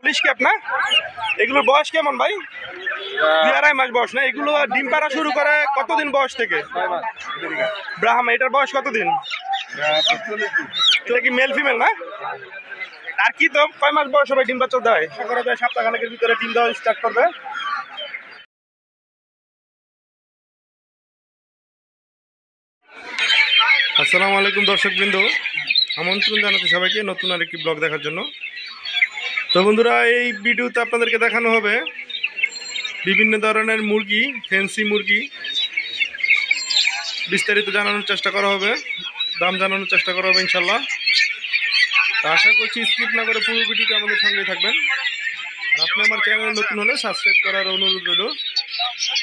Police cap না? এগুলোর বয়স কেমন ভাই? 2-2.5 মাস বয়স না? এগুলো ডিম পাড়া শুরু করে কতদিন বয়স থেকে? ব্রাহ্মা, এটার বয়স কতদিন? এটা কি মেল ফিমেল না? আর কি তো কয় মাস বয়স হবে ডিম বাচ্চা দেয়? আশা করা যায় সপ্তাহখানেকের ভিতরে ডিম দেওয়া স্টার্ট করবে। আসসালামু আলাইকুম দর্শকবৃন্দ, আমন্ত্রণ জানাচ্ছি সবাইকে নতুন আরেকটি ব্লগ দেখার জন্য। তো বন্ধুরা, এই ভিডিওতে আপনাদেরকে দেখানো হবে বিভিন্ন ধরনের মুরগি, ফ্যান্সি মুরগি বিস্তারিত জানানোর চেষ্টা করা হবে, দাম জানানোর চেষ্টা করা হবে ইনশাল্লাহ। তো আশা করছি স্কিপ না করে পুরো ভিডিওতে আমাদের সঙ্গেই থাকবেন। আর আপনি আমার চ্যানেল নতুন হলে সাবস্ক্রাইব করার অনুরোধ রইল।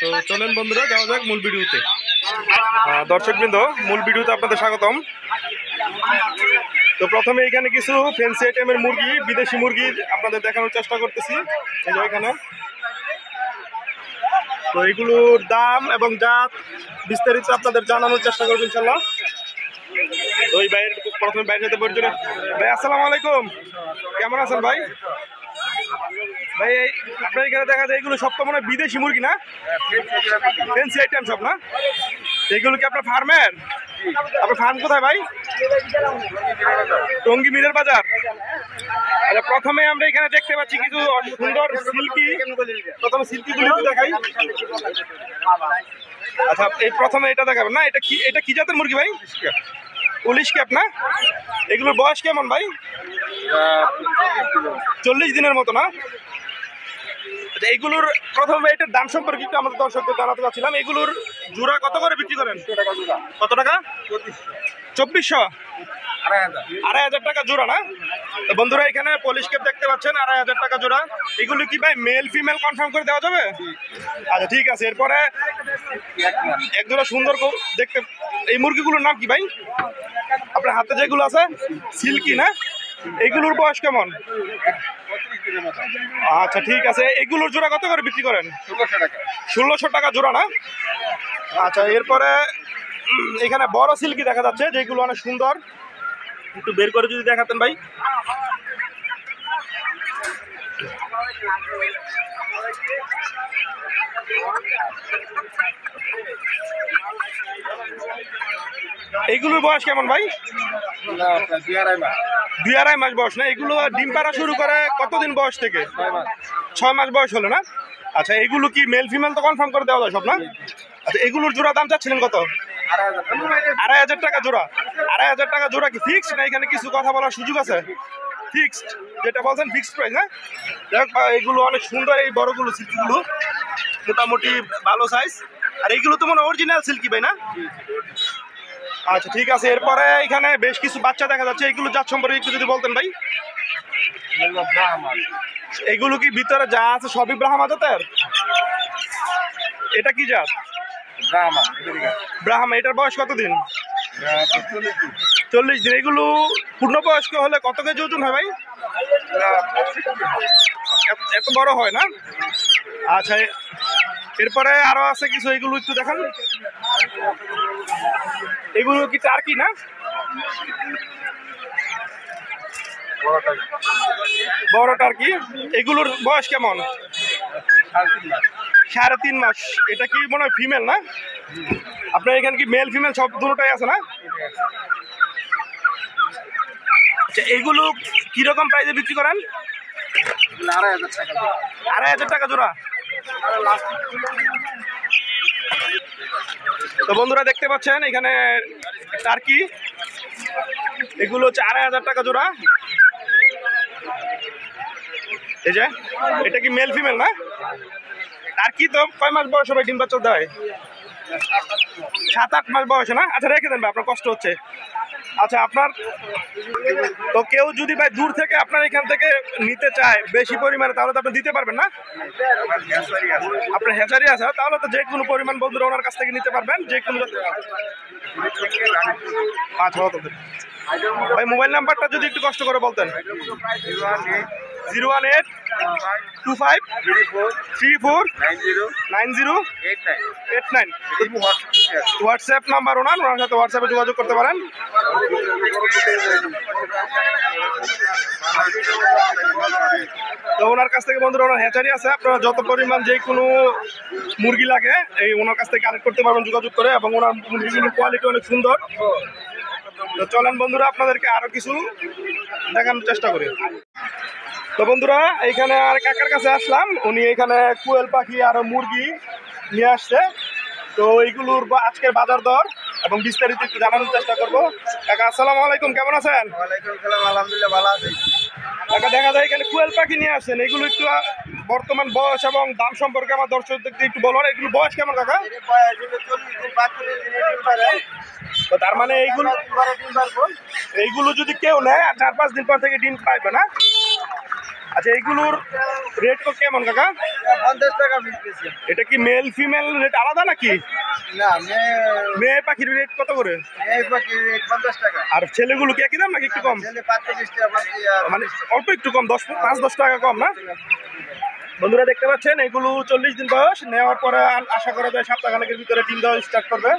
তো চলেন বন্ধুরা, যাওয়া যাক মূল ভিডিওতে। দর্শকবৃন্দ, মূল ভিডিওতে আপনাদের স্বাগতম। তো প্রথমে এখানে কিছু ফ্যান্সি আইটেমের মুরগি, বিদেশি মুরগি আপনাদের দেখানোর চেষ্টা করতেছি এখানে। তো এগুলোর দাম এবং জাত বিস্তারিত আপনাদের জানানোর চেষ্টা করবো ইনশাল্লাহ। তো এই ভাইয়ের প্রথমে বাইরের সাথে পরিচয়। ভাই আসসালামু আলাইকুম, কেমন আছেন ভাই? ভাই আপনার এখানে দেখা যায় এগুলো সব তো মনে হয় বিদেশি মুরগি না? ফ্যান্সি আইটেম সব না? এগুলো কি আপনার ফার্মের? আপনার ফার্ম কোথায় ভাই? টঙ্গী মিরের বাজার। আচ্ছা, প্রথমে আমরা এখানে দেখতে পাচ্ছি কিছু সুন্দর সিল্কি। প্রথমে সিল্কিগুলো একটু দেখাই। আচ্ছা, এই প্রথমে এটা দেখাবেন না? এটা কি জাতের মুরগি ভাই? পুলিশ ক্যাপ না? এগুলোর বয়স কেমন ভাই? 40 দিনের মতো না? আচ্ছা, এগুলোর প্রথমে এটার দাম সম্পর্কে একটু আমাদের দর্শকদের জানাতে চাচ্ছিলাম। এগুলোর জোড়া কত করে বিক্রি করেন? কত টাকা? 2400, 2,500 টাকা জোড়া না? তো বন্ধুরা, এখানে পলিশ ক্যাপ দেখতে পাচ্ছেন, 2,500 টাকা জোড়া। এগুলো কি ভাই মেল ফিমেল কনফার্ম করে দেওয়া যাবে? আচ্ছা ঠিক আছে। এরপরে এক জোড়া সুন্দর দেখতে, এই মুরগিগুলোর নাম কি ভাই? আপনার হাতে যেগুলো আছে সিল্কি না? এগুলোর বয়স কেমন? আচ্ছা ঠিক আছে। এগুলোর জোড়া কত করে বিক্রি করেন? 1600 টাকা জোড়া না? আচ্ছা, এরপরে এখানে বড় সিল্কি দেখা যাচ্ছে, যেগুলো অনেক সুন্দর। একটু বের করে যদি দেখাতেন ভাই। এইগুলোর বয়স কেমন ভাই? 2-2.5 মাস বয়স না? এগুলো ডিম পাড়া শুরু করে কতদিন বয়স থেকে? 6 মাস বয়স হলো না? আচ্ছা, এগুলো কি মেল ফিমেল তো কনফার্ম করে দেওয়া যায় সব না? আচ্ছা, এগুলোর জোড়া দাম চাচ্ছিলেন কত? 2,500 টাকা জোড়া। 2,500 টাকা জোড়া কি ফিক্সড না এখানে কিছু কথা বলার সুযোগ আছে? ফিক্সড, যেটা বলছেন ফিক্সড প্রাইস না? দেখ, এগুলো অনেক সুন্দর, এই বড়গুলো সিল্কিগুলো মোটামুটি ভালো সাইজ। আর এইগুলো তো মনে অরিজিনাল সিল্কি ভাই না? আচ্ছা ঠিক আছে। এরপরে এখানে বেশ কিছু বাচ্চা দেখা যাচ্ছে, এগুলো জাত সম্পর্কে একটু যদি বলতেন ভাই। এগুলো কি ভিতরে যা আছে সবই ব্রাহ্মা জাতের? এটা কি জাত? ব্রাহ্মা। এটার বয়স কতদিন? 40 দিন। এগুলো পূর্ণবয়স্ক হলে কত কেজি ওজন হয় ভাই? এত বড় হয় না? আচ্ছা, এরপরে আরো আছে কিছু, এগুলো একটু দেখান। এগুলো কি টার্কি না? বড় টার্কি। এগুলোর বয়স কেমন? 3.5 মাস। এটা কি মনে হয় ফিমেল না? আপনার এখানে কি মেল ফিমেল সব দুটোটাই আছে না? আচ্ছা, এগুলো কিরকম প্রাইসে বিক্রি করেন? 2,500 টাকা জোড়া। তো বন্ধুরা দেখতে পাচ্ছেন এখানে টার্কি, এগুলো হচ্ছে 2,500 টাকা জোড়া। এই যে এটা কি মেল ফিমেল না? টার্কি তো কয় মাস বয়স হবে ডিম বাচ্চা দেয়? 7-8 মাস বয়সে না? আচ্ছা রেখে দেন ভাই, আপনার কষ্ট হচ্ছে। আচ্ছা, আপনার তো কেউ যদি ভাই দূর থেকে আপনার এখান থেকে নিতে চায় বেশি পরিমাণে, তাহলে তো আপনি দিতে পারবেন না? আপনার হ্যাচারি আছে, তাহলে তো যে কোনো পরিমাণ বন্ধুরা ওনার কাছ থেকে নিতে পারবেন, যে কোনো। আচ্ছা ভাই, মোবাইল নাম্বারটা যদি একটু কষ্ট করে বলতেন। 01825349089। হোয়াটসঅ্যাপ নাম্বার ওনার সাথে হোয়াটসঅ্যাপে যোগাযোগ করতে পারেন। তো ওনার কাছ থেকে বন্ধুরা ওনার হ্যাচারি আছে, আপনারা যত পরিমাণ যে কোনো মুরগি লাগে এই ওনার কাছ থেকে কালেক্ট করতে পারবেন যোগাযোগ করে, এবং ওনার মুরগিগুলোর কোয়ালিটি অনেক সুন্দর। তো চলেন বন্ধুরা আপনাদেরকে আরো কিছু দেখানোর চেষ্টা করি। তো বন্ধুরা এইখানে আর কাকার কাছে আসলাম, উনি এখানে কোয়েল পাখি আর মুরগি নিয়ে আসছে। তো এইগুলোর আজকের বাজার দর এবং বিস্তারিত একটু জানানোর চেষ্টা করবো। কাকা আসসালামু আলাইকুম, কেমন আছেন? ওয়ালাইকুম সালাম, আলহামদুলিল্লাহ ভালো আছি। কাকা দেখা যায় এখানে কোয়েল পাখি নিয়ে আসছেন, এগুলো একটু বর্তমান বয়স এবং দাম সম্পর্কে আমার দর্শকদেরকে একটু বলুন। এগুলো বয়স কেমন কাকা? এর বয়স হলো 40 দিন, 42 দিনে ডিম পারে। তো তার মানে এইগুলো ডিম পারবো। এইগুলো যদি কেউ নেয় আর 4-5 দিন পর থেকে ডিম পাইবে না? আচ্ছা এইগুলোর রেট তো কেমন কাকা? 50 টাকা বিক্রিছে। এটা কি মেল ফিমেল রেট আলাদা নাকি? না, মেয়ে পাখির রেট কত করে? এই পাখি 50 টাকা। আর ছেলেগুলো কি একই দাম নাকি একটু কম? ছেলে 35 টাকা পাখি, মানে অল্প একটু কম, 5-10 টাকা কম না? বন্ধুরা দেখতে পাচ্ছেন এগুলো 40 দিন বয়স, নেওয়ার পরে আশা করা যায় সপ্তাহখানেকের ভিতরে ডিম দেওয়া স্টার্ট করবে।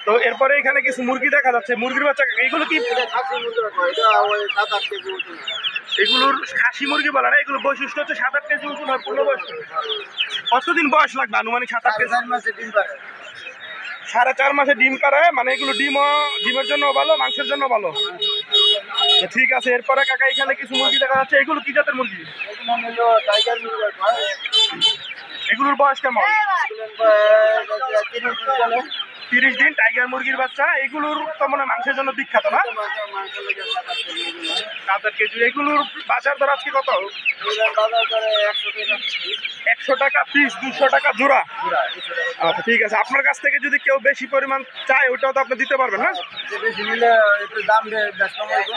তো এরপরে এখানে কিছু মুরগি দেখা যাচ্ছে, মুরগির বাচ্চা। এইগুলো কি খাসি মুরগি রাখো, এটা ওই 7-8 কেজি ওজন। এগুলোর খাসি মুরগি বলে না? এগুলো বৈশিষ্ট্য হচ্ছে 7-8 কেজি ওজন হয় পূর্ণ বয়স। কতদিন বয়স লাগবে আনুমানিক? 7-8 কেজি। 4 মাসে ডিম পারে। 4.5 মাসে ডিম পারে, মানে এগুলো ডিমের জন্য ভালো, মাংসের জন্য ভালো। ঠিক আছে, এরপরে কাকা এখানে কিছু মুরগি দেখা যাচ্ছে, এগুলো কি জাতের মুরগি? এগুলো হলো টাইগার মুরগি রাখো। এগুলোর বয়স কেমন? এগুলোর বয়স 30 দিন চলে। 30 দিন টাইগার মুরগির বাচ্চা। এগুলোর তো মনে হয় মাংসের জন্য বিখ্যাত না? মাংস লেগে 7-8 কেজি। এগুলোর বাজার দর আজকে কত? এগুলোর বাজার করে 100 টাকা। 100 টাকা পিস, 200 টাকা জোড়া। আচ্ছা ঠিক আছে, আপনার কাছ থেকে যদি কেউ বেশি পরিমাণ চায় ওইটাও তো আপনি দিতে পারবেন না? বেশি নিলে একটু দাম দিয়ে ব্যস্ত হইব।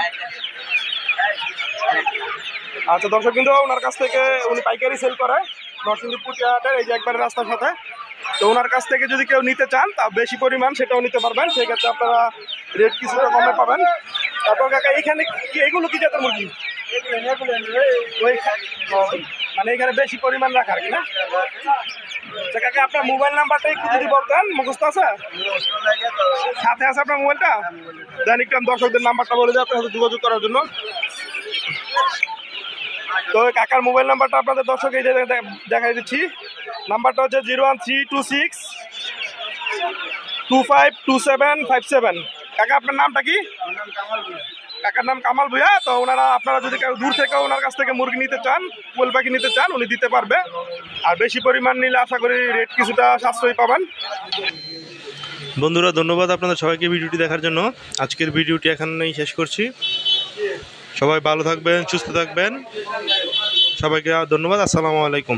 আচ্ছা দর্শক, কিন্তু ওনার কাছ থেকে উনি পাইকারি সেল করে নরসিংদী পুটিয়াহাটের, এই যে একবারে রাস্তার সাথে। তো ওনার কাছ থেকে যদি কেউ নিতে চান তা বেশি পরিমাণ সেটাও নিতে পারবেন, সেক্ষেত্রে আপনারা রেট কিছুটা কমে পাবেন। তারপর কাকা এখানে কি এগুলো কি জাতের মুরগি? ওই মানে এখানে বেশি পরিমাণ রাখার কি না? আচ্ছা কাকা আপনার মোবাইল নাম্বারটা একটু যদি বলতেন, মুখস্থ আছে? সাথে আছে আপনার মোবাইলটা? দেন একটু আমি দর্শকদের নাম্বারটা বলে দিই আপনার সাথে যোগাযোগ করার জন্য। তো কাকার মোবাইল নাম্বারটা আপনাদের দর্শক এই যে দেখাই দিচ্ছি। নাম্বারটা হচ্ছে 01326252757। কাকা আপনার নামটা কি? কাকার নাম কামাল ভুইয়া। তো ওনারা আপনারা যদি কেউ দূর থেকে ওনার কাছ থেকে মুরগি নিতে চান, কোয়েল পাখি নিতে চান, উনি দিতে পারবে। আর বেশি পরিমাণ নিলে আশা করি রেট কিছুটা সাশ্রয়ী পাবেন। বন্ধুরা ধন্যবাদ আপনাদের সবাইকে ভিডিওটি দেখার জন্য। আজকের ভিডিওটি এখানেই শেষ করছি। সবাই ভালো থাকবেন, সুস্থ থাকবেন। সবাইকে ধন্যবাদ। আসসালামু আলাইকুম।